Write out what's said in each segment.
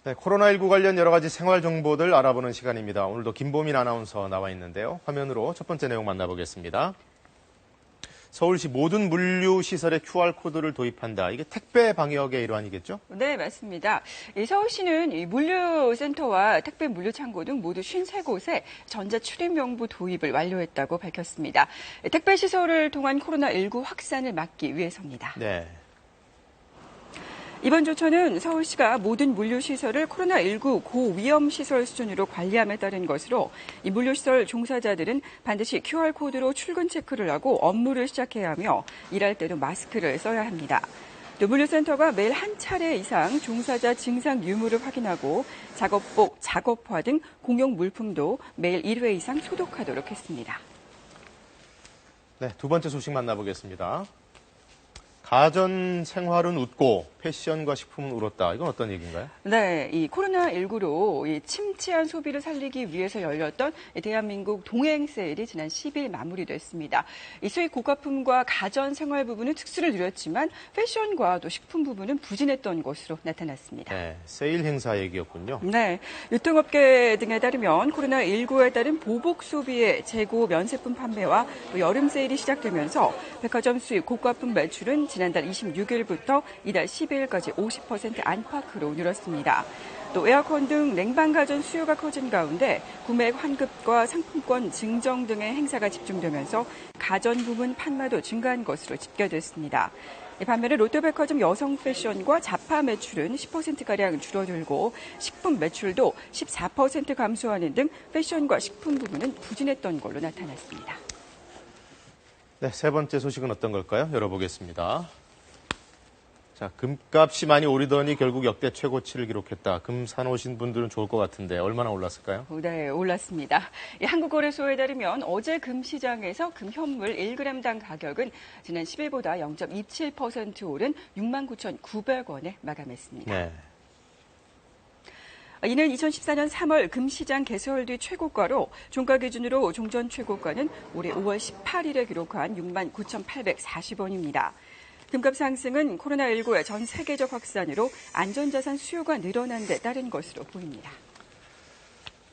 네, 코로나19 관련 여러 가지 생활 정보들 알아보는 시간입니다. 오늘도 김보민 아나운서 나와 있는데요. 화면으로 첫 번째 내용 만나보겠습니다. 서울시 모든 물류시설에 QR코드를 도입한다. 이게 택배 방역의 일환이겠죠? 네, 맞습니다. 서울시는 이 물류센터와 택배 물류창고 등 모두 53곳에 전자출입명부 도입을 완료했다고 밝혔습니다. 택배 시설을 통한 코로나19 확산을 막기 위해서입니다. 네. 이번 조처는 서울시가 모든 물류시설을 코로나19 고위험시설 수준으로 관리함에 따른 것으로 이 물류시설 종사자들은 반드시 QR코드로 출근 체크를 하고 업무를 시작해야 하며 일할 때도 마스크를 써야 합니다. 또 물류센터가 매일 한 차례 이상 종사자 증상 유무를 확인하고 작업복, 작업화 등 공용 물품도 매일 1회 이상 소독하도록 했습니다. 네, 두 번째 소식 만나보겠습니다. 가전 생활은 웃고 패션과 식품은 울었다. 이건 어떤 얘기인가요? 네, 이 코로나19로 이 침체한 소비를 살리기 위해서 열렸던 대한민국 동행 세일이 지난 10일 마무리됐습니다. 이 수입 고가품과 가전 생활 부분은 특수를 누렸지만 패션과 또 식품 부분은 부진했던 것으로 나타났습니다. 네, 세일 행사 얘기였군요. 네, 유통업계 등에 따르면 코로나19에 따른 보복 소비의 재고 면세품 판매와 또 여름 세일이 시작되면서 백화점 수입 고가품 매출은 지난달 26일부터 이달 12일까지 50% 안팎으로 늘었습니다. 또 에어컨 등 냉방 가전 수요가 커진 가운데 구매액 환급과 상품권 증정 등의 행사가 집중되면서 가전 부문 판매도 증가한 것으로 집계됐습니다. 반면에 롯데백화점 여성 패션과 자파 매출은 10%가량 줄어들고 식품 매출도 14% 감소하는 등 패션과 식품 부문은 부진했던 걸로 나타났습니다. 네, 세 번째 소식은 어떤 걸까요? 열어보겠습니다. 자, 금값이 많이 오르더니 결국 역대 최고치를 기록했다. 금 사놓으신 분들은 좋을 것 같은데 얼마나 올랐을까요? 네, 올랐습니다. 한국거래소에 따르면 어제 금 시장에서 금 현물 1g당 가격은 지난 10일보다 0.27% 오른 69,900원에 마감했습니다. 네. 이는 2014년 3월 금시장 개설 뒤 최고가로 종가 기준으로 종전 최고가는 올해 5월 18일에 기록한 69,840원입니다. 금값 상승은 코로나19의 전 세계적 확산으로 안전자산 수요가 늘어난 데 따른 것으로 보입니다.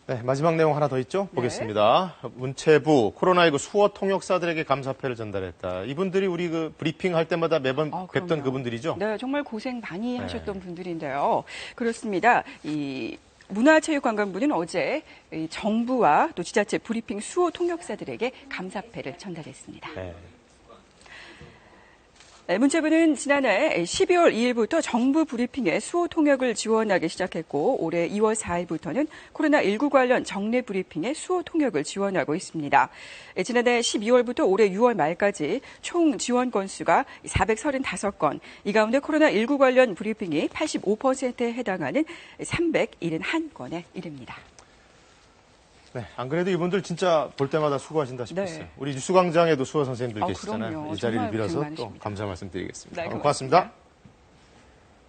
네, 마지막 내용 하나 더 있죠? 보겠습니다. 문체부 코로나19 수어 통역사들에게 감사패를 전달했다. 이분들이 우리 그 브리핑 할 때마다 매번 뵙던 그분들이죠? 네, 정말 고생 많이 하셨던 분들인데요. 그렇습니다. 문화체육관광부는 어제 정부와 또 지자체 브리핑 수어 통역사들에게 감사패를 전달했습니다. 네. 문체부는 지난해 12월 2일부터 정부 브리핑에 수어 통역을 지원하기 시작했고 올해 2월 4일부터는 코로나19 관련 정례 브리핑에 수어 통역을 지원하고 있습니다. 지난해 12월부터 올해 6월 말까지 총 지원 건수가 435건, 이 가운데 코로나19 관련 브리핑이 85%에 해당하는 371건에 이릅니다. 네, 안 그래도 이분들 진짜 볼 때마다 수고하신다 싶었어요. 네. 우리 뉴스광장에도 수어 선생님들 계시잖아요. 그럼요. 이 자리를 정말 빌어서 고생 또 많으십니다. 감사 말씀드리겠습니다. 네, 고맙습니다.